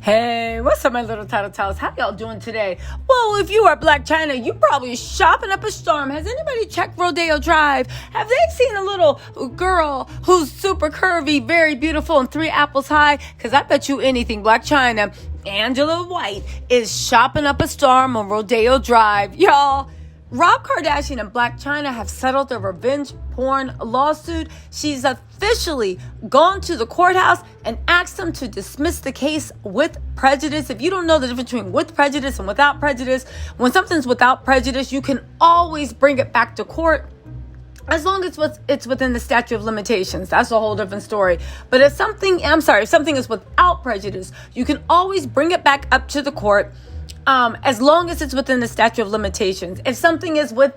Hey, what's up, my little tattletales? How y'all doing today? Well, if you are Blac Chyna, you probably shopping up a storm. Has anybody checked Rodeo Drive? Have they seen a little girl who's super curvy, very beautiful, and 3 apples high? Because I bet you anything, Blac Chyna, Angela White, is shopping up a storm on Rodeo Drive. Y'all, Rob Kardashian and Blac Chyna have settled a revenge porn lawsuit. She's officially gone to the courthouse and asked them to dismiss the case with prejudice. If you don't know the difference between with prejudice and without prejudice, when something's without prejudice, you can always bring it back to court as long as it's within the statute of limitations. That's a whole different story. But if something is without prejudice, you can always bring it back up to the court as long as it's within the statute of limitations. If something is with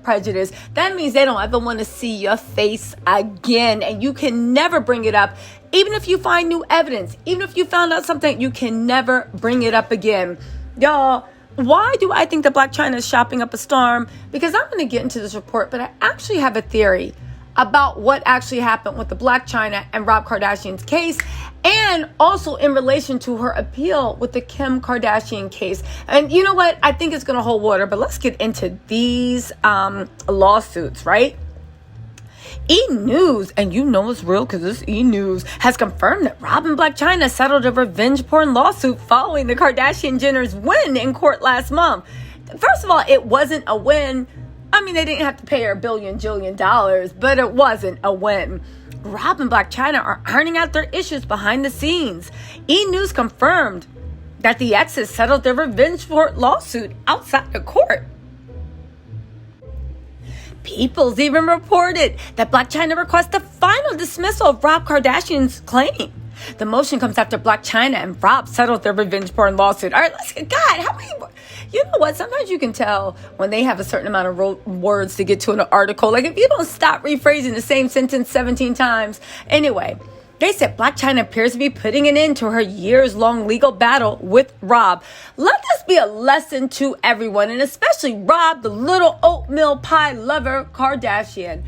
prejudice, that means they don't ever want to see your face again, and you can never bring it up. Even if you find new evidence, even if you found out something, you can never bring it up again. Y'all, why do I think that Blac Chyna is shopping up a storm? Because I'm going to get into this report, but I actually have a theory about what actually happened with the Blac Chyna and Rob Kardashian's case, and also in relation to her appeal with the Kim Kardashian case. And you know what? I think it's going to hold water, but let's get into these lawsuits, right? E! News, and you know it's real because it's E! News, has confirmed that Rob and Blac Chyna settled a revenge porn lawsuit following the Kardashian-Jenners' win in court last month. First of all, it wasn't a win. I mean, they didn't have to pay her $1 billion, but it wasn't a win. Rob and Blac Chyna are ironing out their issues behind the scenes. E! News confirmed that the exes settled their revenge porn lawsuit outside of court. People's even reported that Blac Chyna requests the final dismissal of Rob Kardashian's claim. The motion comes after Blac Chyna and Rob settled their revenge porn lawsuit. All right, how many? You know what? Sometimes you can tell when they have a certain amount of words to get to an article. Like if you don't stop rephrasing the same sentence 17 times. Anyway, they said Blac Chyna appears to be putting an end to her years-long legal battle with Rob. Let this be a lesson to everyone, and especially Rob, the little oatmeal pie lover Kardashian.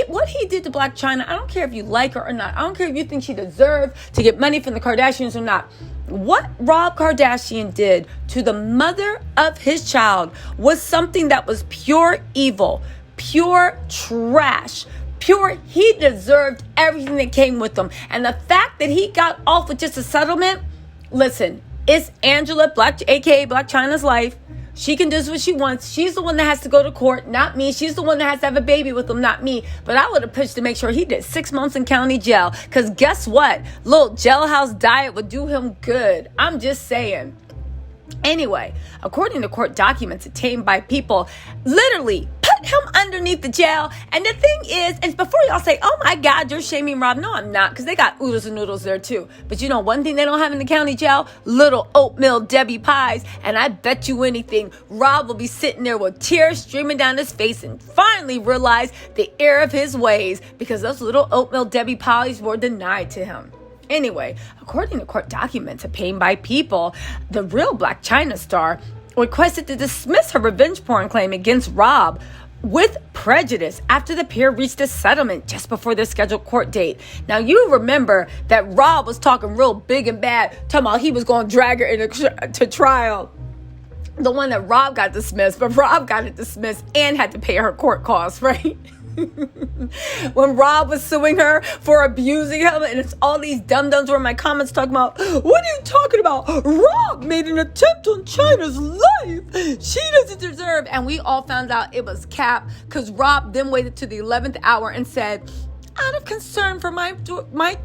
What he did to Blac Chyna, I don't care if you like her or not. I don't care if you think she deserved to get money from the Kardashians or not. What Rob Kardashian did to the mother of his child was something that was pure evil, pure trash. He deserved everything that came with him. And the fact that he got off with just a settlement, listen, it's Angela, aka Blac Chyna's life. She can do what she wants. She's the one that has to go to court, not me. She's the one that has to have a baby with him, not me. But I would have pushed to make sure he did 6 months in county jail. Because guess what? Little jailhouse diet would do him good. I'm just saying. Anyway, according to court documents obtained by People, literally put him underneath the jail. And the thing is, and before y'all say, oh my God, you're shaming Rob. No, I'm not, because they got oodles and noodles there too. But you know one thing they don't have in the county jail? Little oatmeal Debbie pies. And I bet you anything, Rob will be sitting there with tears streaming down his face and finally realize the error of his ways, because those little oatmeal Debbie pies were denied to him. Anyway, according to court documents obtained by People, the real Blac Chyna star requested to dismiss her revenge porn claim against Rob with prejudice after the pair reached a settlement just before their scheduled court date. Now, you remember that Rob was talking real big and bad, talking about he was going to drag her to trial. The one that Rob got dismissed, but Rob got it dismissed and had to pay her court costs, right? When Rob was suing her for abusing him, and it's all these dum-dums were in my comments talking about, what are you talking about? Rob made an attempt on Chyna's life. She doesn't deserve. And we all found out it was cap, because Rob then waited to the 11th hour and said, out of concern for my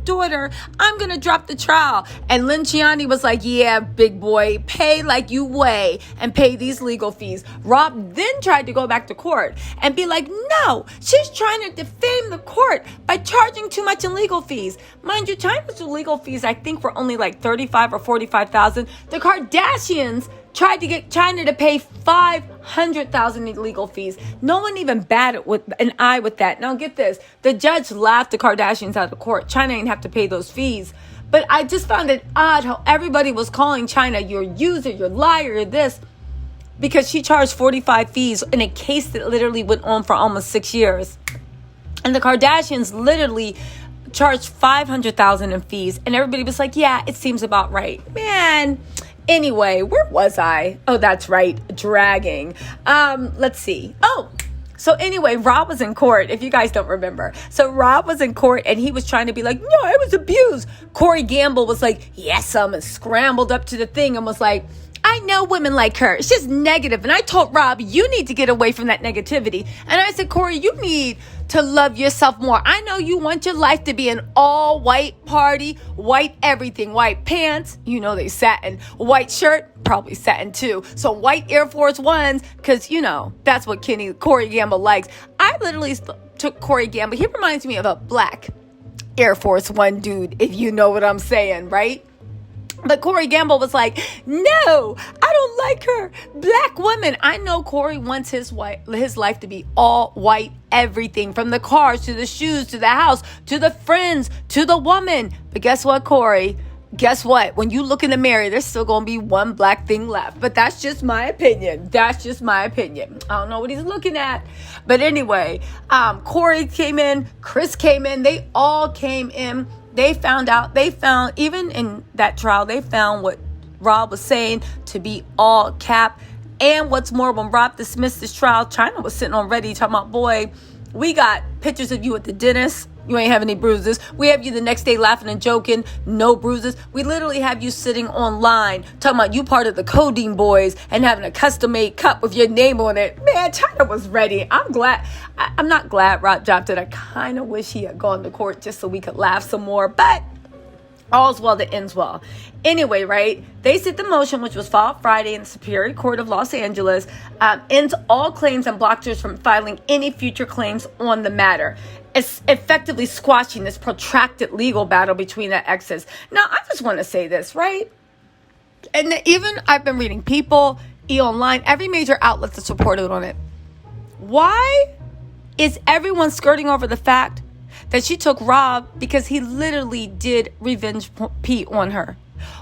daughter, I'm going to drop the trial. And Lynn Ciani was like, yeah, big boy, pay like you weigh and pay these legal fees. Rob then tried to go back to court and be like, no, she's trying to defame the court by charging too much in legal fees. Mind you, Chyna's legal fees, I think, were only like $35,000 or $45,000. The Kardashians tried to get Chyna to pay $500,000 in legal fees. No one even batted with an eye with that. Now get this. The judge laughed the Kardashians out of court. Chyna didn't have to pay those fees. But I just found it odd how everybody was calling Chyna, you're a user, you're a liar, you're this. Because she charged 45 fees in a case that literally went on for almost 6 years. And the Kardashians literally charged $500,000 in fees, and everybody was like, yeah, it seems about right. Man, anyway, where was I? Oh, that's right, dragging. Let's see. So anyway, Rob was in court, if you guys don't remember. So Rob was in court, and he was trying to be like, no, I was abused. Corey Gamble was like, yes, and scrambled up to the thing and was like, I know women like her. She's negative. And I told Rob, you need to get away from that negativity. And I said, Corey, you need to love yourself more. I know you want your life to be an all white party, white everything, white pants, you know they satin, white shirt, probably satin too. So white Air Force Ones, because you know, that's what Corey Gamble likes. I literally took Corey Gamble. He reminds me of a black Air Force One dude, if you know what I'm saying, right? But Corey Gamble was like, no, I don't like her. Black women. I know Corey wants his life to be all white, everything from the cars to the shoes to the house to the friends to the woman. But guess what, Corey? Guess what? When you look in the mirror, there's still going to be one black thing left. But that's just my opinion. That's just my opinion. I don't know what he's looking at. But anyway, Corey came in. Chris came in. They all came in. They found, even in that trial, they found what Rob was saying to be all cap. And what's more, when Rob dismissed this trial, Chyna was sitting on Reddit talking about, boy, we got pictures of you at the dentist. You ain't have any bruises. We have you the next day laughing and joking. No bruises. We literally have you sitting online talking about you part of the codeine boys and having a custom-made cup with your name on it. Man, Chyna was ready. I'm not glad Rob dropped it. I kind of wish he had gone to court just so we could laugh some more. But all's well that ends well. Anyway, right? They said the motion, which was filed Friday in the Superior Court of Los Angeles, ends all claims and blocks her from filing any future claims on the matter. It's effectively squashing this protracted legal battle between the exes. Now, I just want to say this, right? And even I've been reading People, E! Online, every major outlet that's reported on it. Why is everyone skirting over the fact that she took Rob because he literally did revenge pee on her?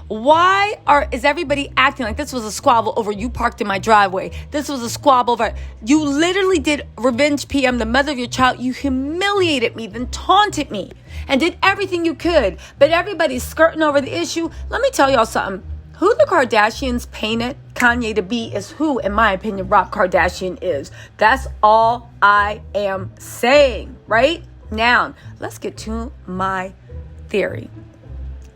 Why is everybody acting like this was a squabble over you parked in my driveway? This was a squabble over you literally did revenge pee. I'm the mother of your child. You humiliated me, then taunted me, and did everything you could. But everybody's skirting over the issue. Let me tell y'all something. Who the Kardashians painted Kanye to be is who, in my opinion, Rob Kardashian is. That's all I am saying, right? Now, let's get to my theory.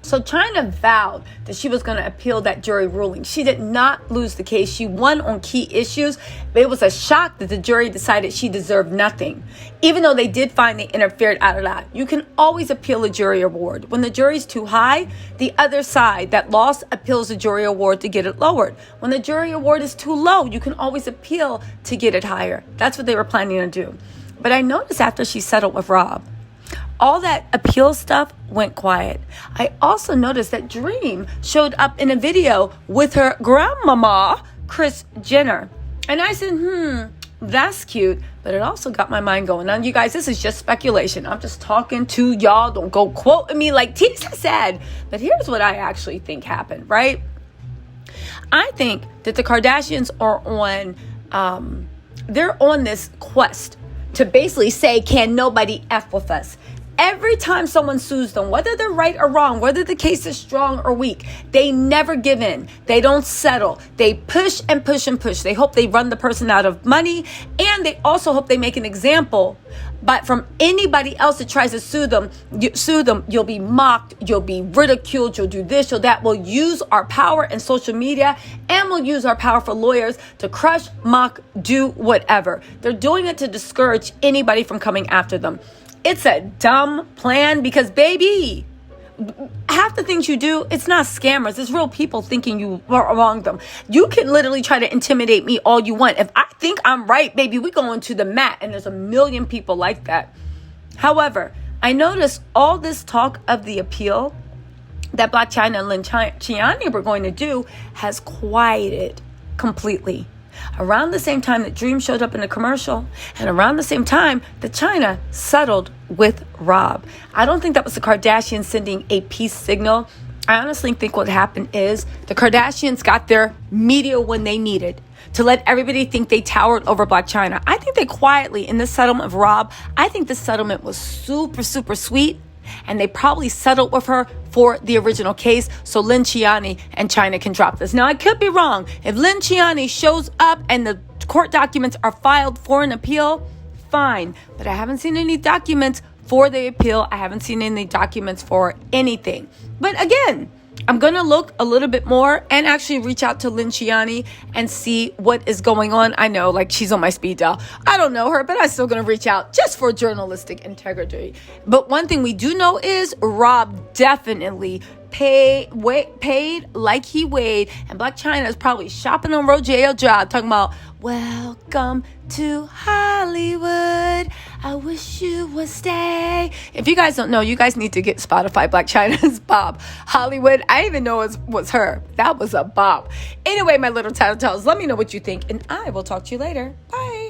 So Chyna vowed that she was going to appeal that jury ruling. She did not lose the case. She won on key issues, but it was a shock that the jury decided she deserved nothing. Even though they did find they interfered out of that. You can always appeal a jury award. When the jury's too high, the other side that lost appeals the jury award to get it lowered. When the jury award is too low, you can always appeal to get it higher. That's what they were planning to do. But I noticed after she settled with Rob, all that appeal stuff went quiet. I also noticed that Dream showed up in a video with her grandmama, Kris Jenner. And I said, that's cute. But it also got my mind going. Now, you guys, this is just speculation. I'm just talking to y'all. Don't go quoting me like Tisa said. But here's what I actually think happened, right? I think that the Kardashians are they're on this quest to basically say, can nobody F with us? Every time someone sues them, whether they're right or wrong, whether the case is strong or weak, they never give in. They don't settle. They push and push and push. They hope they run the person out of money, and they also hope they make an example. But from anybody else that tries to sue them, you'll be mocked, you'll be ridiculed, you'll do this, you'll that. We'll use our power and social media, and we'll use our power for lawyers to crush, mock, do whatever. They're doing it to discourage anybody from coming after them. It's a dumb plan because, baby, half the things you do, it's not scammers. It's real people thinking you wronged them. You can literally try to intimidate me all you want. If I think I'm right, baby, we going to the mat, and there's a million people like that. However, I noticed all this talk of the appeal that Blac Chyna and Blac Chyna were going to do has quieted completely. Around the same time that Dream showed up in the commercial, and around the same time that Chyna settled with Rob. I don't think that was the Kardashians sending a peace signal. I honestly think what happened is the Kardashians got their media when they needed to let everybody think they towered over Blac Chyna. I think they quietly, in this settlement of Rob, I think the settlement was super, super sweet. And they probably settled with her for the original case so Lynn Chyna and Chyna can drop this. Now, I could be wrong. If Lynn Chyna shows up and the court documents are filed for an appeal, fine. But I haven't seen any documents for the appeal. I haven't seen any documents for anything. But again, I'm going to look a little bit more and actually reach out to Lynn Chyna and see what is going on. I know, like, she's on my speed dial. I don't know her, but I'm still going to reach out just for journalistic integrity. But one thing we do know is Rob definitely paid like he weighed. And Blac Chyna is probably shopping on Rodeo Drive talking about, welcome to Hollywood. I wish you would stay. If you guys don't know, you guys need to get Spotify Blac Chyna's bop. Hollywood, I didn't even know it was her. That was a bop. Anyway, my little tattletales, let me know what you think, and I will talk to you later. Bye.